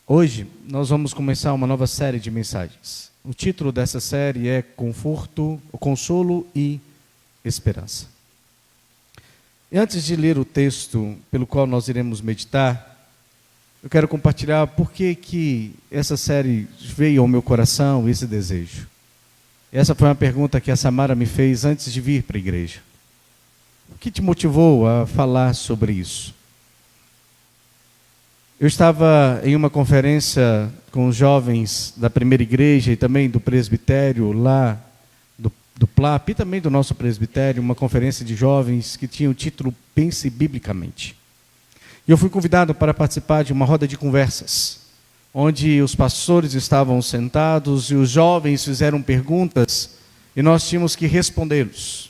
Hoje nós vamos começar uma nova série de mensagens. O título dessa série é Conforto, Consolo e Esperança. E antes de ler o texto pelo qual nós iremos meditar, eu quero compartilhar por que essa série veio ao meu coração, esse desejo. Essa foi uma pergunta que a Samara me fez antes de vir para a igreja. O que te motivou a falar sobre isso? Eu estava em uma conferência com os jovens da primeira igreja e também do presbitério lá do PLAP e também do nosso presbitério, uma conferência de jovens que tinha o título Pense Biblicamente. E eu fui convidado para participar de uma roda de conversas, onde os pastores estavam sentados e os jovens fizeram perguntas e nós tínhamos que respondê-los.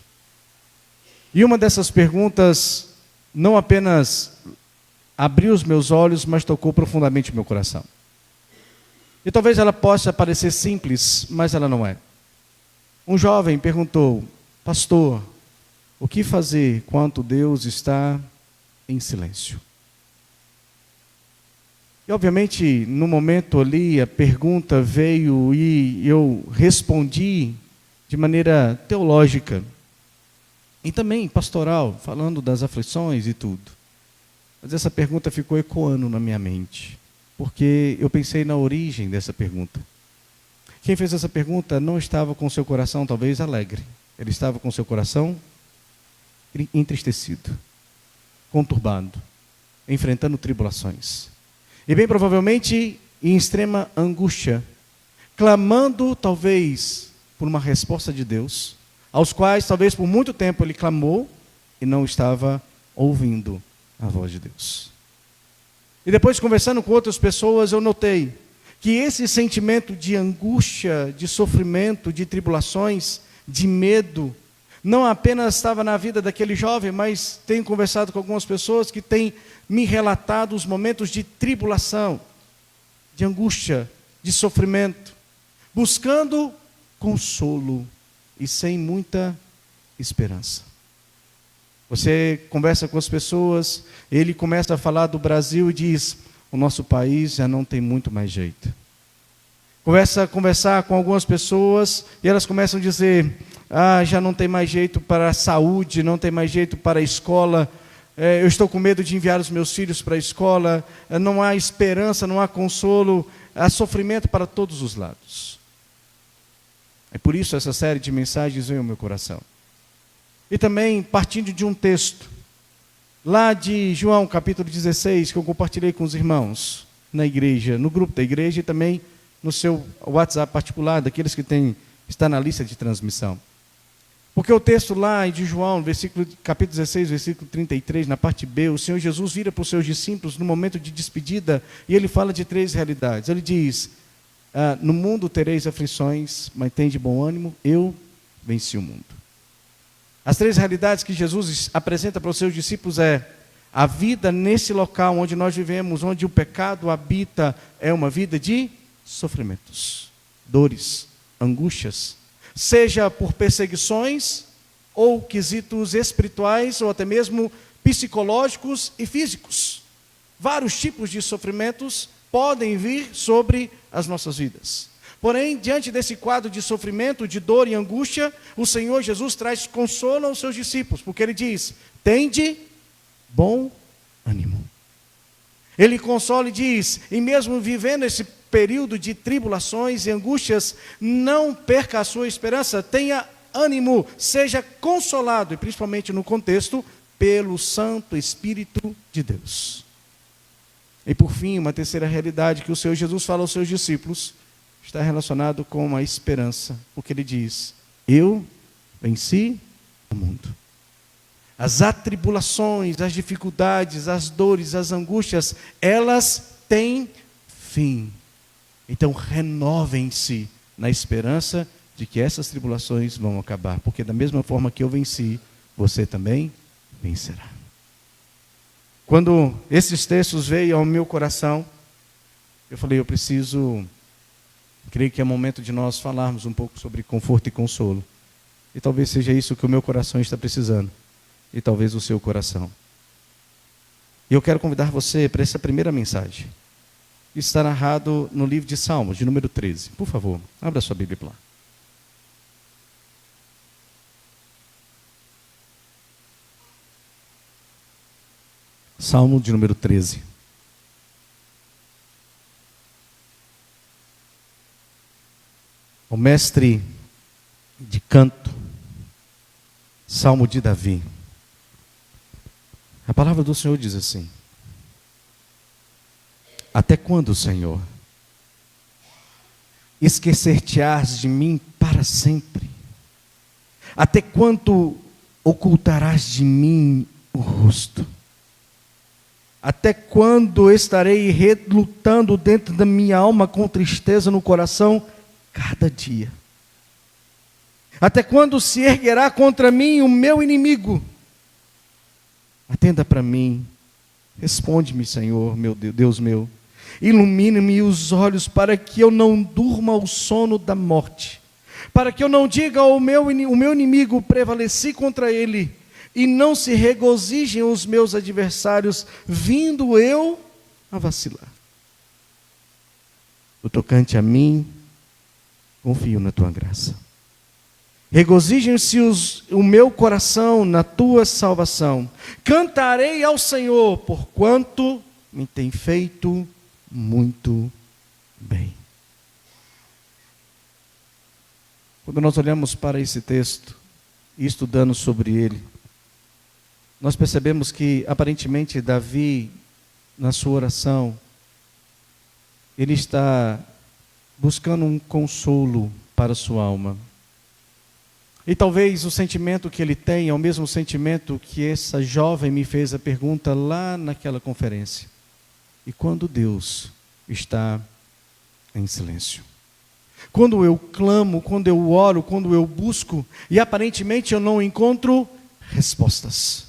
E uma dessas perguntas não apenas abriu os meus olhos, mas tocou profundamente o meu coração. E talvez ela possa parecer simples, mas ela não é. Um jovem perguntou: pastor, o que fazer quando Deus está em silêncio? E obviamente, no momento ali, a pergunta veio e eu respondi de maneira teológica e também pastoral, falando das aflições e tudo. Mas essa pergunta ficou ecoando na minha mente, porque eu pensei na origem dessa pergunta. Quem fez essa pergunta não estava com seu coração talvez alegre, ele estava com seu coração entristecido, conturbado, enfrentando tribulações. E bem provavelmente em extrema angústia, clamando talvez por uma resposta de Deus, aos quais talvez por muito tempo ele clamou e não estava ouvindo a voz de Deus. E depois, conversando com outras pessoas, eu notei que esse sentimento de angústia, de sofrimento, de tribulações, de medo, não apenas estava na vida daquele jovem, mas tenho conversado com algumas pessoas que têm me relatado os momentos de tribulação, de angústia, de sofrimento, buscando consolo e sem muita esperança. Você conversa com as pessoas, ele começa a falar do Brasil e diz: o nosso país já não tem muito mais jeito. Começa a conversar com algumas pessoas e elas começam a dizer: já não tem mais jeito para a saúde, não tem mais jeito para a escola, eu estou com medo de enviar os meus filhos para a escola, não há esperança, não há consolo, há sofrimento para todos os lados. É por isso essa série de mensagens veio ao meu coração. E também partindo de um texto, lá de João capítulo 16, que eu compartilhei com os irmãos na igreja, no grupo da igreja e também no seu WhatsApp particular, daqueles que está na lista de transmissão. Porque o texto lá de João, capítulo 16, versículo 33, na parte B, o Senhor Jesus vira para os seus discípulos no momento de despedida e ele fala de três realidades. Ele diz: no mundo tereis aflições, mas tende bom ânimo, eu venci o mundo. As três realidades que Jesus apresenta para os seus discípulos é a vida nesse local onde nós vivemos, onde o pecado habita, é uma vida de sofrimentos, dores, angústias, seja por perseguições ou quesitos espirituais ou até mesmo psicológicos e físicos. Vários tipos de sofrimentos podem vir sobre as nossas vidas. Porém, diante desse quadro de sofrimento, de dor e angústia, o Senhor Jesus traz consolo aos seus discípulos, porque Ele diz: tende bom ânimo. Ele consola e diz: e mesmo vivendo esse período de tribulações e angústias, não perca a sua esperança, tenha ânimo, seja consolado, e principalmente no contexto, pelo Santo Espírito de Deus. E por fim, uma terceira realidade que o Senhor Jesus fala aos seus discípulos, está relacionado com a esperança, porque ele diz: eu venci o mundo. As atribulações, as dificuldades, as dores, as angústias, elas têm fim. Então renovem-se na esperança de que essas tribulações vão acabar, porque da mesma forma que eu venci, você também vencerá. Quando esses textos veio ao meu coração, eu falei: eu creio que é momento de nós falarmos um pouco sobre conforto e consolo. E talvez seja isso que o meu coração está precisando. E talvez o seu coração. E eu quero convidar você para essa primeira mensagem. está narrado no livro de Salmos, de número 13. Por favor, abra sua Bíblia lá. Salmo de número 13. O mestre de canto, Salmo de Davi. A palavra do Senhor diz assim: até quando, Senhor, esquecer-te-ás de mim para sempre? Até quando ocultarás de mim o rosto? Até quando estarei relutando dentro da minha alma com tristeza no coração cada dia? Até quando se erguerá contra mim o meu inimigo? Atenda para mim, responde-me, Senhor, meu Deus meu. Ilumine-me os olhos para que eu não durma ao sono da morte, para que eu não diga ao meu inimigo, prevaleci contra ele, e não se regozijem os meus adversários, vindo eu a vacilar. No tocante a mim, confio na tua graça. Regozijem-se o meu coração na tua salvação. Cantarei ao Senhor, porquanto me tem feito muito bem. Quando nós olhamos para esse texto e estudando sobre ele, nós percebemos que aparentemente Davi, na sua oração, ele está buscando um consolo para a sua alma. E talvez o sentimento que ele tem é o mesmo sentimento que essa jovem me fez a pergunta lá naquela conferência. E quando Deus está em silêncio? Quando eu clamo, quando eu oro, quando eu busco, e aparentemente eu não encontro respostas.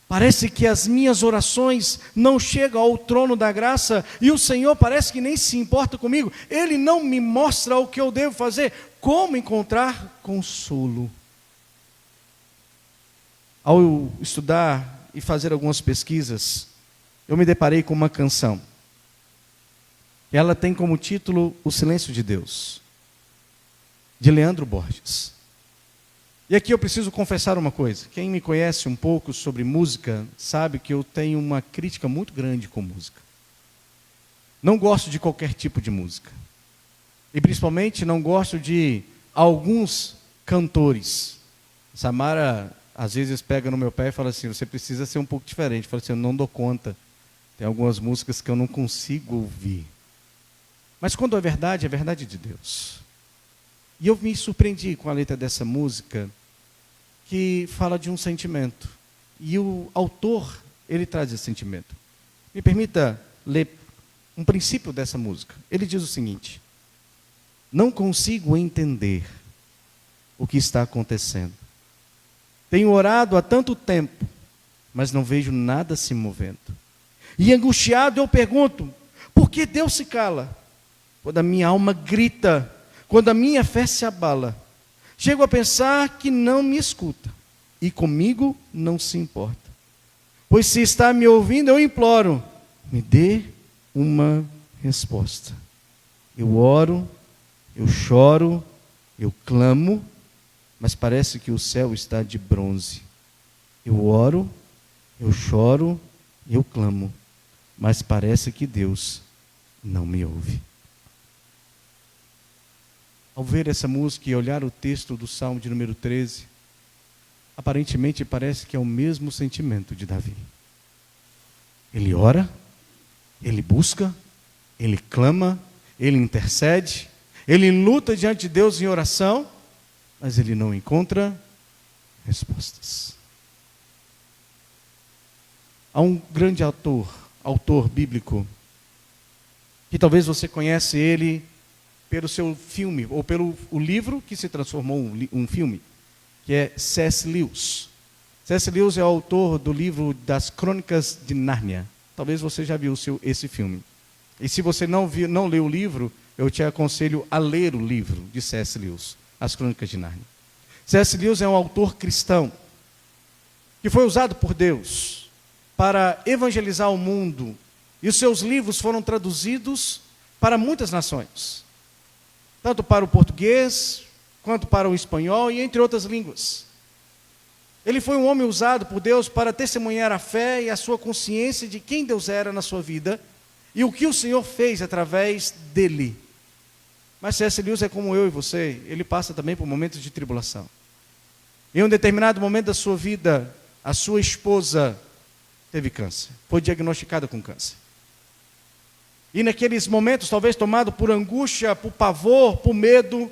Parece que as minhas orações não chegam ao trono da graça, e o Senhor parece que nem se importa comigo. Ele não me mostra o que eu devo fazer. Como encontrar consolo? Ao estudar e fazer algumas pesquisas, eu me deparei com uma canção. Ela tem como título O Silêncio de Deus, de Leandro Borges. E aqui eu preciso confessar uma coisa. Quem me conhece um pouco sobre música sabe que eu tenho uma crítica muito grande com música. Não gosto de qualquer tipo de música. E principalmente não gosto de alguns cantores. Samara às vezes pega no meu pé e fala assim: você precisa ser um pouco diferente. Eu falo assim: eu não dou conta. Tem algumas músicas que eu não consigo ouvir. Mas quando é verdade de Deus. E eu me surpreendi com a letra dessa música, que fala de um sentimento. E o autor, ele traz esse sentimento. Me permita ler um princípio dessa música. Ele diz o seguinte: não consigo entender o que está acontecendo. Tenho orado há tanto tempo, mas não vejo nada se movendo. E angustiado eu pergunto: por que Deus se cala? Quando a minha alma grita, quando a minha fé se abala, chego a pensar que não me escuta e comigo não se importa. Pois se está me ouvindo, eu imploro, me dê uma resposta. Eu oro, eu choro, eu clamo, mas parece que o céu está de bronze. Eu oro, eu choro, eu clamo, mas parece que Deus não me ouve. Ao ver essa música e olhar o texto do Salmo de número 13, aparentemente parece que é o mesmo sentimento de Davi. Ele ora, ele busca, ele clama, ele intercede, ele luta diante de Deus em oração, mas ele não encontra respostas. Há um grande autor bíblico, que talvez você conhece ele pelo seu filme, ou pelo o livro que se transformou um filme, que é C.S. Lewis. C.S. Lewis é o autor do livro das Crônicas de Nárnia. Talvez você já viu esse filme. E se você não leu o livro, eu te aconselho a ler o livro de C.S. Lewis, As Crônicas de Nárnia. C.S. Lewis é um autor cristão, que foi usado por Deus para evangelizar o mundo e os seus livros foram traduzidos para muitas nações, tanto para o português, quanto para o espanhol e entre outras línguas. Ele foi um homem usado por Deus para testemunhar a fé e a sua consciência de quem Deus era na sua vida e o que o Senhor fez através dele. Mas C.S. Lewis é como eu e você, ele passa também por momentos de tribulação. Em um determinado momento da sua vida, a sua esposa teve câncer, foi diagnosticada com câncer. E naqueles momentos, talvez tomado por angústia, por pavor, por medo,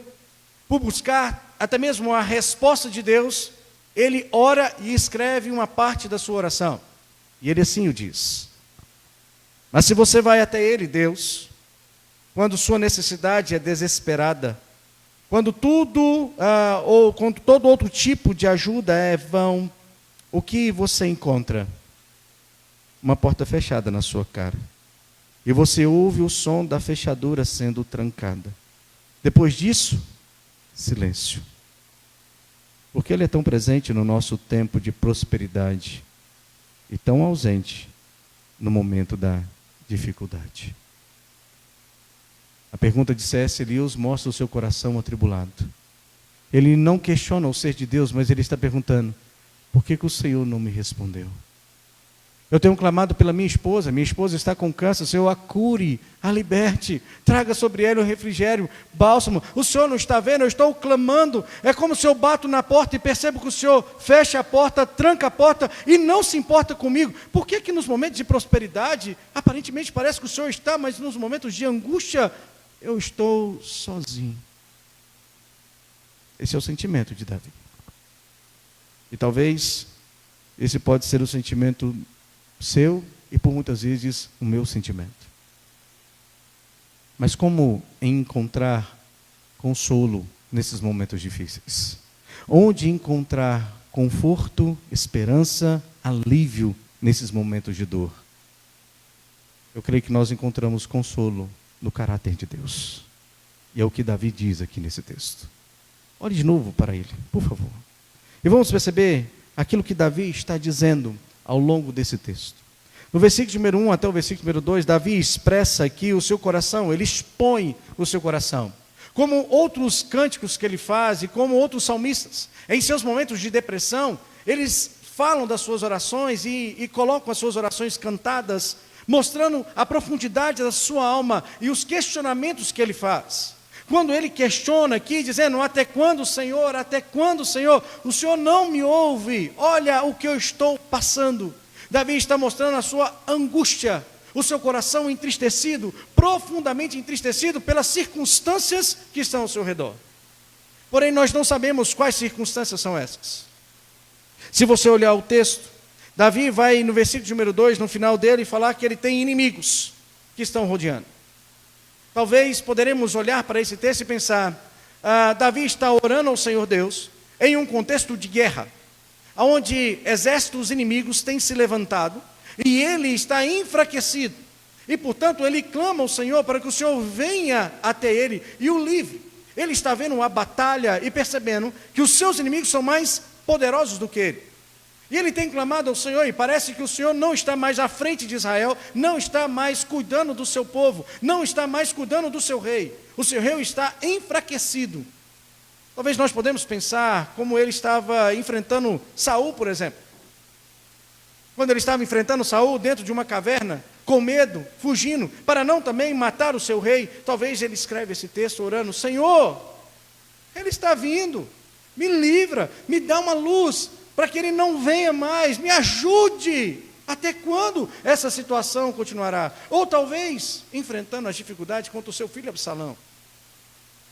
por buscar até mesmo a resposta de Deus, ele ora e escreve uma parte da sua oração. E ele assim o diz: mas se você vai até ele, Deus, quando sua necessidade é desesperada, quando tudo, ou quando todo outro tipo de ajuda é vão, o que você encontra? Uma porta fechada na sua cara. E você ouve o som da fechadura sendo trancada. Depois disso, silêncio. Porque Ele é tão presente no nosso tempo de prosperidade e tão ausente no momento da dificuldade. A pergunta de C.S. Lewis mostra o seu coração atribulado. Ele não questiona o ser de Deus, mas ele está perguntando: por que o Senhor não me respondeu? Eu tenho clamado pela minha esposa está com câncer, Senhor, a cure, a liberte, traga sobre ela o refrigério, bálsamo. O Senhor não está vendo, eu estou clamando. É como se eu bato na porta e percebo que o Senhor fecha a porta, tranca a porta e não se importa comigo. Por que que nos momentos de prosperidade, aparentemente parece que o Senhor está, mas nos momentos de angústia, eu estou sozinho? Esse é o sentimento de Davi. E talvez esse pode ser o sentimento seu e por muitas vezes o meu sentimento. Mas como encontrar consolo nesses momentos difíceis? Onde encontrar conforto, esperança, alívio nesses momentos de dor? Eu creio que nós encontramos consolo no caráter de Deus. E é o que Davi diz aqui nesse texto. Olhe de novo para ele, por favor. E vamos perceber aquilo que Davi está dizendo ao longo desse texto. No versículo número 1 até o versículo número 2, Davi expressa aqui o seu coração, ele expõe o seu coração. Como outros cânticos que ele faz e como outros salmistas, em seus momentos de depressão, eles falam das suas orações e colocam as suas orações cantadas, mostrando a profundidade da sua alma e os questionamentos que ele faz. Quando ele questiona aqui, dizendo: até quando, Senhor? Até quando, Senhor? O Senhor não me ouve. Olha o que eu estou passando. Davi está mostrando a sua angústia, o seu coração entristecido, profundamente entristecido pelas circunstâncias que estão ao seu redor. Porém, nós não sabemos quais circunstâncias são essas. Se você olhar o texto, Davi vai no versículo número 2, no final dele, falar que ele tem inimigos que estão rodeando. Talvez poderemos olhar para esse texto e pensar: Davi está orando ao Senhor Deus em um contexto de guerra, onde exércitos inimigos têm se levantado e ele está enfraquecido. E portanto ele clama ao Senhor para que o Senhor venha até ele e o livre. Ele está vendo uma batalha e percebendo que os seus inimigos são mais poderosos do que ele. E ele tem clamado ao Senhor, e parece que o Senhor não está mais à frente de Israel, não está mais cuidando do seu povo, não está mais cuidando do seu rei. O seu rei está enfraquecido. Talvez nós podemos pensar como ele estava enfrentando Saul, por exemplo. Quando ele estava enfrentando Saul dentro de uma caverna, com medo, fugindo, para não também matar o seu rei, talvez ele escreve esse texto orando: Senhor, ele está vindo, me livra, me dá uma luz, para que ele não venha mais, me ajude. Até quando essa situação continuará? Ou talvez enfrentando as dificuldades contra o seu filho Absalão.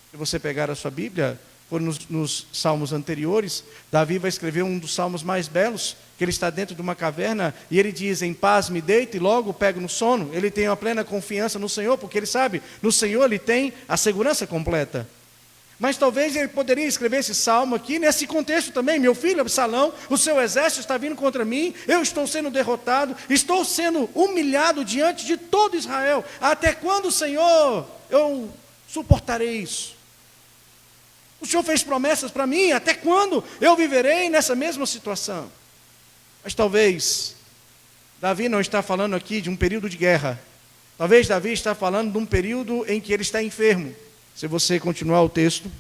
Se você pegar a sua Bíblia, por nos salmos anteriores, Davi vai escrever um dos salmos mais belos, que ele está dentro de uma caverna, e ele diz: em paz me deito e logo pego no sono. Ele tem uma plena confiança no Senhor, porque ele sabe, no Senhor ele tem a segurança completa. Mas talvez ele poderia escrever esse salmo aqui, nesse contexto também: meu filho Absalão, o seu exército está vindo contra mim, eu estou sendo derrotado, estou sendo humilhado diante de todo Israel. Até quando, Senhor, eu suportarei isso? O Senhor fez promessas para mim, até quando eu viverei nessa mesma situação? Mas talvez Davi não está falando aqui de um período de guerra, Talvez Davi está falando de um período em que ele está enfermo. Se você continuar o texto,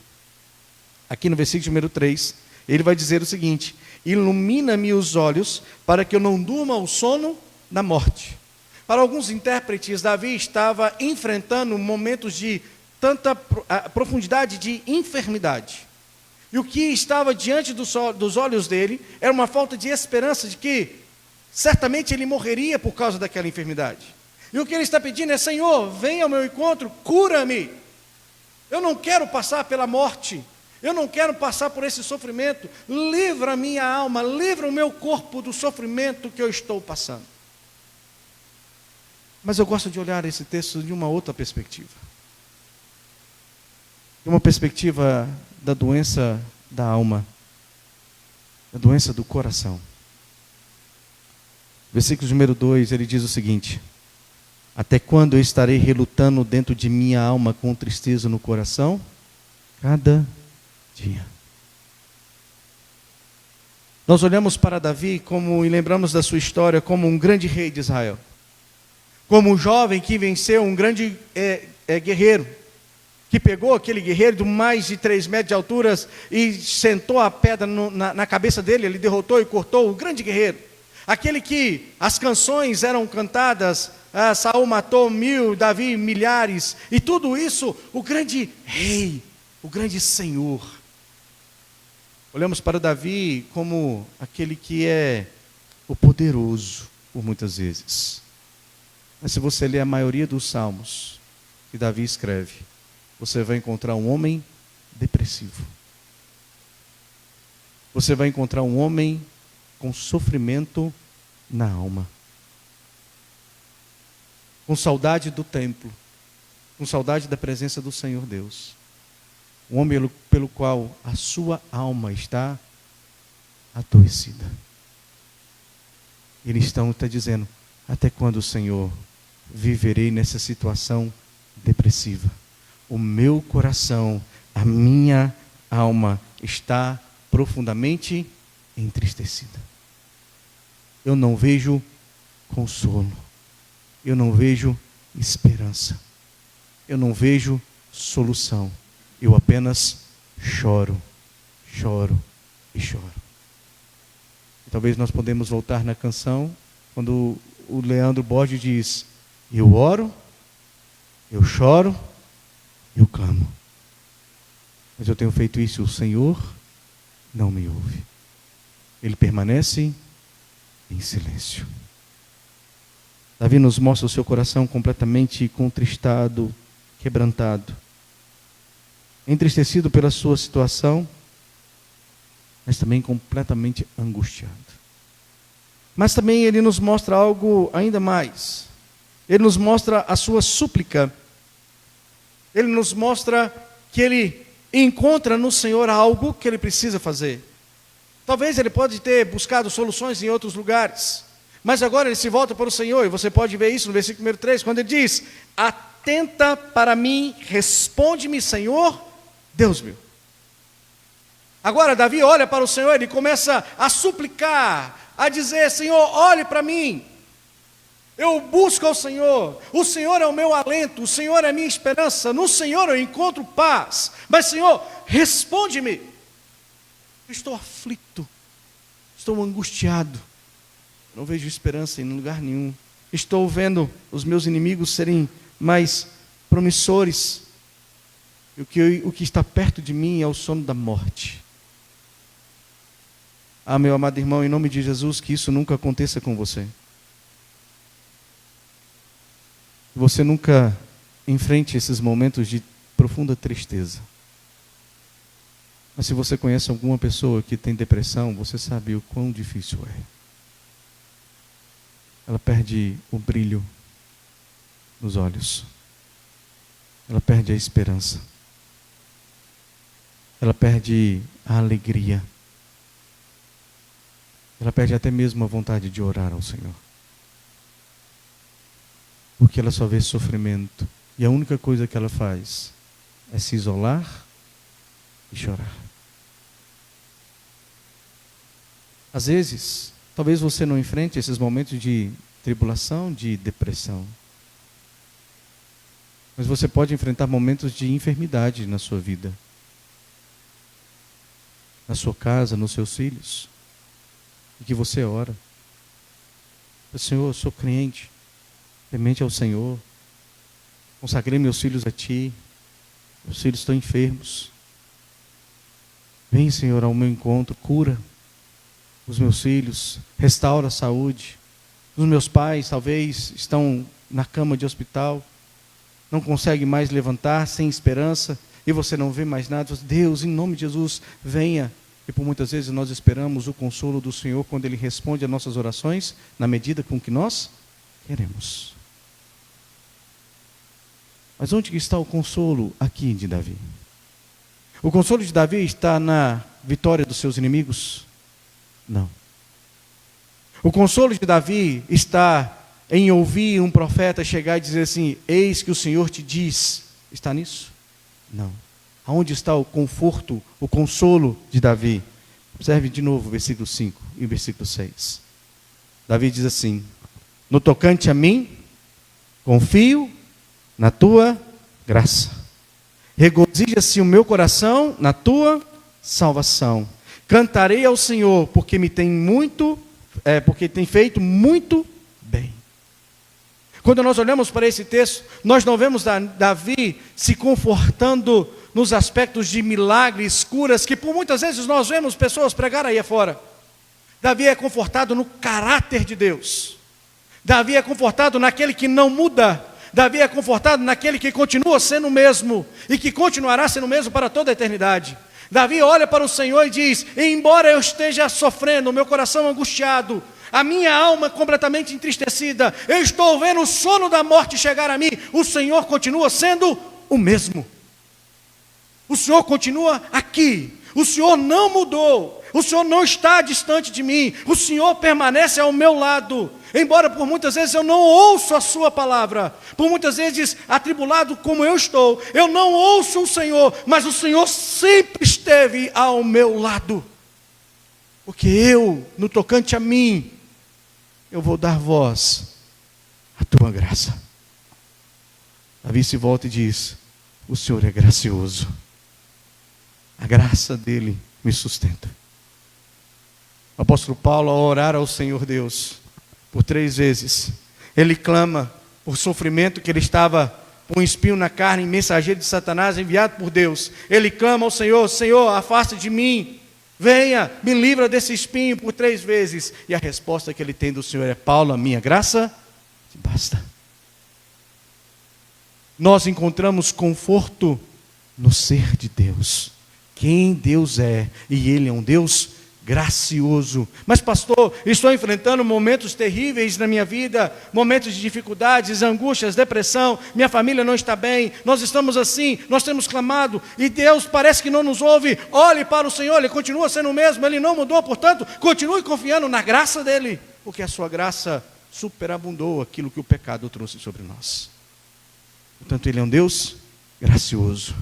aqui no versículo número 3, ele vai dizer o seguinte: ilumina-me os olhos, para que eu não durma o sono da morte. Para alguns intérpretes, Davi estava enfrentando momentos de tanta profundidade de enfermidade. E o que estava diante dos olhos dele era uma falta de esperança de que certamente ele morreria por causa daquela enfermidade. E o que ele está pedindo é: Senhor, venha ao meu encontro, cura-me. Eu não quero passar pela morte, eu não quero passar por esse sofrimento. Livra a minha alma, livra o meu corpo do sofrimento que eu estou passando. Mas eu gosto de olhar esse texto de uma outra perspectiva. De uma perspectiva da doença da alma, da doença do coração. Versículo número 2, ele diz o seguinte: até quando eu estarei relutando dentro de minha alma com tristeza no coração? Cada dia. Nós olhamos para Davi e lembramos da sua história como um grande rei de Israel. Como um jovem que venceu um grande guerreiro, que pegou aquele guerreiro de mais de 3 metros de altura e sentou a pedra na cabeça dele, ele derrotou e cortou o grande guerreiro. Aquele que as canções eram cantadas, Saul matou 1000, Davi milhares, e tudo isso, o grande rei, o grande Senhor. Olhamos para Davi como aquele que é o poderoso, por muitas vezes. Mas se você ler a maioria dos salmos que Davi escreve, você vai encontrar um homem depressivo. Você vai encontrar um homem com sofrimento na alma. Com saudade do templo. Com saudade da presença do Senhor Deus. Um homem pelo qual a sua alma está adoecida. Ele está dizendo: até quando, Senhor, viverei nessa situação depressiva? O meu coração, a minha alma está profundamente entristecida. Eu não vejo consolo. Eu não vejo esperança. Eu não vejo solução. Eu apenas choro, choro e choro. E talvez nós podemos voltar na canção, quando o Leandro Borges diz: eu oro, eu choro, eu clamo. Mas eu tenho feito isso, o Senhor não me ouve. Ele permanece em silêncio. Davi nos mostra o seu coração completamente contristado, quebrantado, entristecido pela sua situação, mas também completamente angustiado. Mas também ele nos mostra algo ainda mais. Ele nos mostra a sua súplica. Ele nos mostra que ele encontra no Senhor algo que ele precisa fazer. Talvez ele pode ter buscado soluções em outros lugares, mas agora ele se volta para o Senhor, e você pode ver isso no versículo número 3, quando ele diz: atenta para mim, responde-me, Senhor, Deus meu. Agora Davi olha para o Senhor, ele começa a suplicar, a dizer: Senhor, olhe para mim. Eu busco ao Senhor, o Senhor é o meu alento, o Senhor é a minha esperança, no Senhor eu encontro paz. Mas Senhor, responde-me. Eu estou aflito, estou angustiado, não vejo esperança em lugar nenhum. Estou vendo os meus inimigos serem mais promissores. O que está perto de mim é o sono da morte. Ah, meu amado irmão, em nome de Jesus, que isso nunca aconteça com você. Você nunca enfrente esses momentos de profunda tristeza. Mas se você conhece alguma pessoa que tem depressão, você sabe o quão difícil é. Ela perde o brilho nos olhos. Ela perde a esperança. Ela perde a alegria. Ela perde até mesmo a vontade de orar ao Senhor. Porque ela só vê sofrimento. E a única coisa que ela faz é se isolar e chorar. Às vezes, talvez você não enfrente esses momentos de tribulação, de depressão. Mas você pode enfrentar momentos de enfermidade na sua vida, na sua casa, nos seus filhos, e que você ora. Senhor, eu sou crente, temente ao Senhor, consagrei meus filhos a Ti, meus filhos estão enfermos. Vem, Senhor, ao meu encontro, cura os meus filhos, restaura a saúde. Os meus pais talvez estão na cama de hospital, não conseguem mais levantar, sem esperança, e você não vê mais nada. Deus, em nome de Jesus, venha. E por muitas vezes nós esperamos o consolo do Senhor quando Ele responde às nossas orações, na medida com que nós queremos. Mas onde está o consolo aqui de Davi? O consolo de Davi está na vitória dos seus inimigos? Não. O consolo de Davi está em ouvir um profeta chegar e dizer assim: eis que o Senhor te diz. Está nisso? Não. Aonde está o conforto, o consolo de Davi? Observe de novo o versículo 5 e o versículo 6. Davi diz assim: no tocante a mim, confio na tua graça. Regozija-se o meu coração na tua salvação. Cantarei ao Senhor, porque tem feito muito bem. Quando nós olhamos para esse texto, nós não vemos Davi se confortando nos aspectos de milagres, curas, que por muitas vezes nós vemos pessoas pregar aí afora. Davi é confortado no caráter de Deus. Davi é confortado naquele que não muda. Davi é confortado naquele que continua sendo o mesmo e que continuará sendo o mesmo para toda a eternidade. Davi olha para o Senhor e diz: embora eu esteja sofrendo, o meu coração angustiado, a minha alma completamente entristecida, eu estou vendo o sono da morte chegar a mim, o Senhor continua sendo o mesmo. O Senhor continua aqui, o Senhor não mudou, o Senhor não está distante de mim, o Senhor permanece ao meu lado. Embora por muitas vezes eu não ouço a sua palavra, por muitas vezes atribulado como eu estou, eu não ouço o Senhor, mas o Senhor sempre esteve ao meu lado. Porque eu, no tocante a mim, eu vou dar voz à tua graça. Davi se volta e diz: o Senhor é gracioso. A graça dele me sustenta. O apóstolo Paulo, ao orar ao Senhor Deus, por 3 vezes, ele clama por sofrimento que ele estava, um espinho na carne, mensageiro de Satanás, enviado por Deus. Ele clama ao Senhor: Senhor, afasta de mim, venha, me livra desse espinho, por 3 vezes. E a resposta que ele tem do Senhor é: Paulo, a minha graça te basta. Nós encontramos conforto no ser de Deus, quem Deus é, e Ele é um Deus gracioso. Mas pastor, estou enfrentando momentos terríveis na minha vida, momentos de dificuldades, angústias, depressão, minha família não está bem, nós estamos assim, nós temos clamado, e Deus parece que não nos ouve. Olhe para o Senhor, Ele continua sendo o mesmo, Ele não mudou, portanto, continue confiando na graça dEle, porque a sua graça superabundou aquilo que o pecado trouxe sobre nós. Portanto, Ele é um Deus gracioso.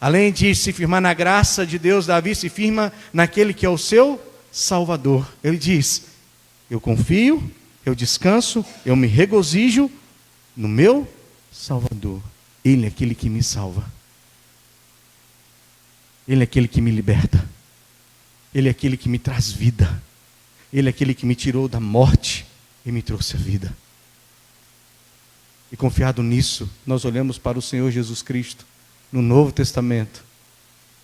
Além de se firmar na graça de Deus, Davi se firma naquele que é o seu Salvador. Ele diz: eu confio, eu descanso, eu me regozijo no meu Salvador. Ele é aquele que me salva. Ele é aquele que me liberta. Ele é aquele que me traz vida. Ele é aquele que me tirou da morte e me trouxe a vida. E confiado nisso, nós olhamos para o Senhor Jesus Cristo, no Novo Testamento,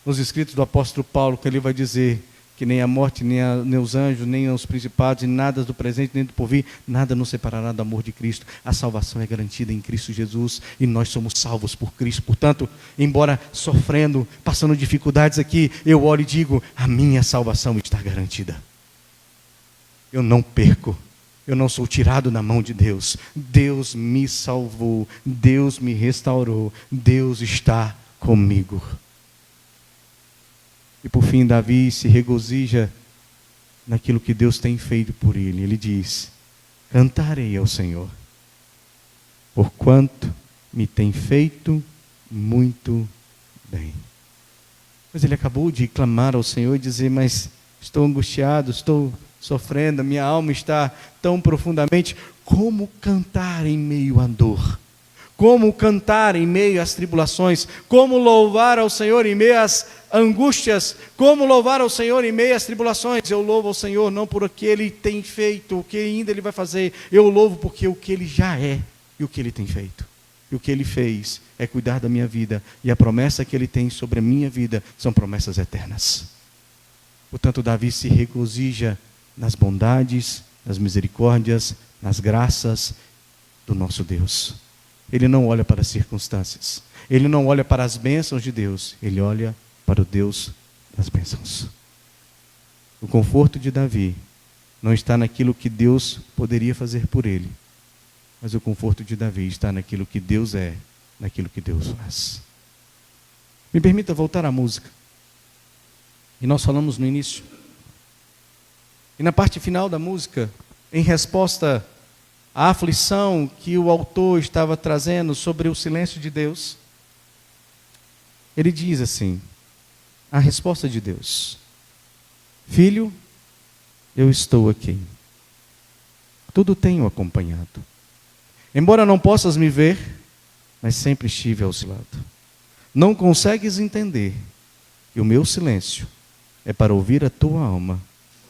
nos escritos do apóstolo Paulo, que ele vai dizer que nem a morte, nem os anjos, nem os principados, e nada do presente, nem do porvir, nada nos separará do amor de Cristo. A salvação é garantida em Cristo Jesus, e nós somos salvos por Cristo. Portanto, embora sofrendo, passando dificuldades aqui, eu olho e digo: a minha salvação está garantida. Eu não perco. Eu não sou tirado da mão de Deus. Deus me salvou. Deus me restaurou. Deus está comigo. E por fim, Davi se regozija naquilo que Deus tem feito por ele. Ele diz: cantarei ao Senhor, porquanto me tem feito muito bem. Mas ele acabou de clamar ao Senhor e dizer: mas estou angustiado, estou sofrendo, minha alma está tão profundamente. Como cantar em meio à dor? como cantar em meio às tribulações, como louvar ao Senhor em meio às angústias, como louvar ao Senhor em meio às tribulações. Eu louvo ao Senhor não por o que Ele tem feito, o que ainda Ele vai fazer, eu louvo porque o que Ele já é e o que Ele tem feito. E o que Ele fez é cuidar da minha vida, e a promessa que Ele tem sobre a minha vida são promessas eternas. Portanto, Davi se regozija nas bondades, nas misericórdias, nas graças do nosso Deus. Ele não olha para as circunstâncias, ele não olha para as bênçãos de Deus, ele olha para o Deus das bênçãos. O conforto de Davi não está naquilo que Deus poderia fazer por ele, mas o conforto de Davi está naquilo que Deus é, naquilo que Deus faz. Me permita voltar à música. E nós falamos no início. E na parte final da música, em resposta à aflição que o autor estava trazendo sobre o silêncio de Deus, ele diz assim, a resposta de Deus: Filho, eu estou aqui. Tudo tenho acompanhado. Embora não possas me ver, mas sempre estive ao seu lado. Não consegues entender que o meu silêncio é para ouvir a tua alma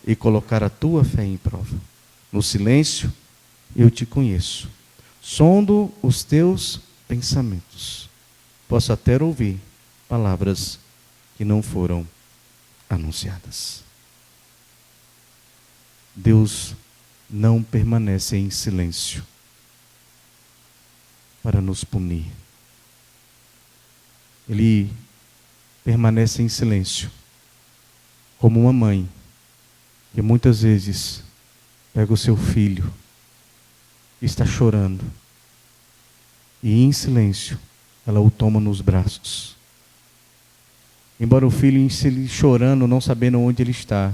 e colocar a tua fé em prova. No silêncio, eu te conheço. Sondo os teus pensamentos. Posso até ouvir palavras que não foram anunciadas. Deus não permanece em silêncio para nos punir. Ele permanece em silêncio como uma mãe que muitas vezes pega o seu filho que está chorando e em silêncio ela o toma nos braços. Embora o filho chorando, não sabendo onde ele está,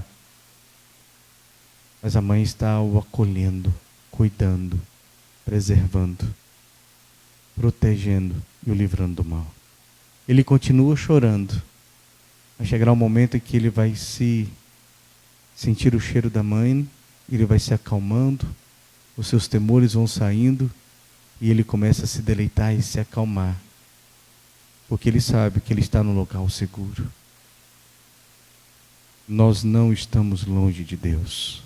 mas a mãe está o acolhendo, cuidando, preservando, protegendo e o livrando do mal. Ele continua chorando. Vai chegar um momento em que ele vai sentir o cheiro da mãe, ele vai se acalmando, os seus temores vão saindo e ele começa a se deleitar e se acalmar, porque ele sabe que ele está no local seguro. Nós não estamos longe de Deus.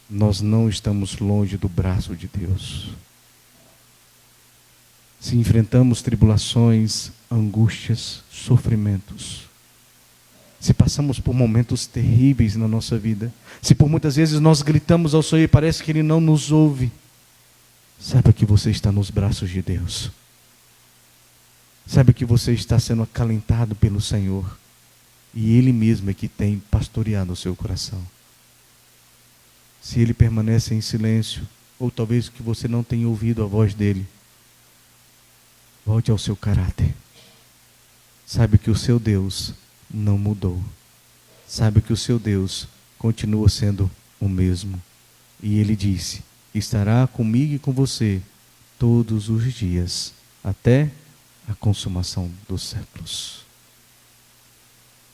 Nós não estamos longe do braço de Deus. Se enfrentamos tribulações, angústias, sofrimentos, se passamos por momentos terríveis na nossa vida, se por muitas vezes nós gritamos ao Senhor e parece que Ele não nos ouve, saiba que você está nos braços de Deus. Saiba que você está sendo acalentado pelo Senhor, e Ele mesmo é que tem pastoreado o seu coração. Se Ele permanece em silêncio, ou talvez que você não tenha ouvido a voz dEle, volte ao seu caráter. Saiba que o seu Deus não mudou. Saiba que o seu Deus continua sendo o mesmo. E Ele disse: estará comigo e com você todos os dias, até a consumação dos séculos.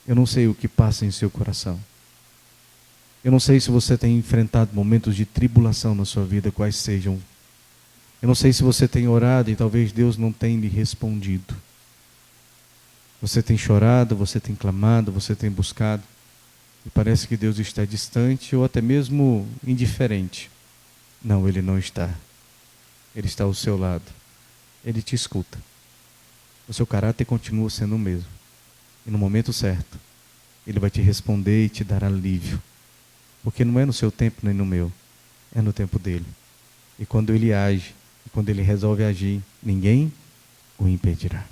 Eu não sei o que passa em seu coração. Eu não sei se você tem enfrentado momentos de tribulação na sua vida, quais sejam. Eu não sei se você tem orado e talvez Deus não tenha lhe respondido. Você tem chorado, você tem clamado, você tem buscado, e parece que Deus está distante ou até mesmo indiferente. Não, Ele não está. Ele está ao seu lado. Ele te escuta. O seu caráter continua sendo o mesmo. E no momento certo, Ele vai te responder e te dar alívio. Porque não é no seu tempo nem no meu, é no tempo dEle. E quando Ele age, e quando Ele resolve agir, ninguém o impedirá.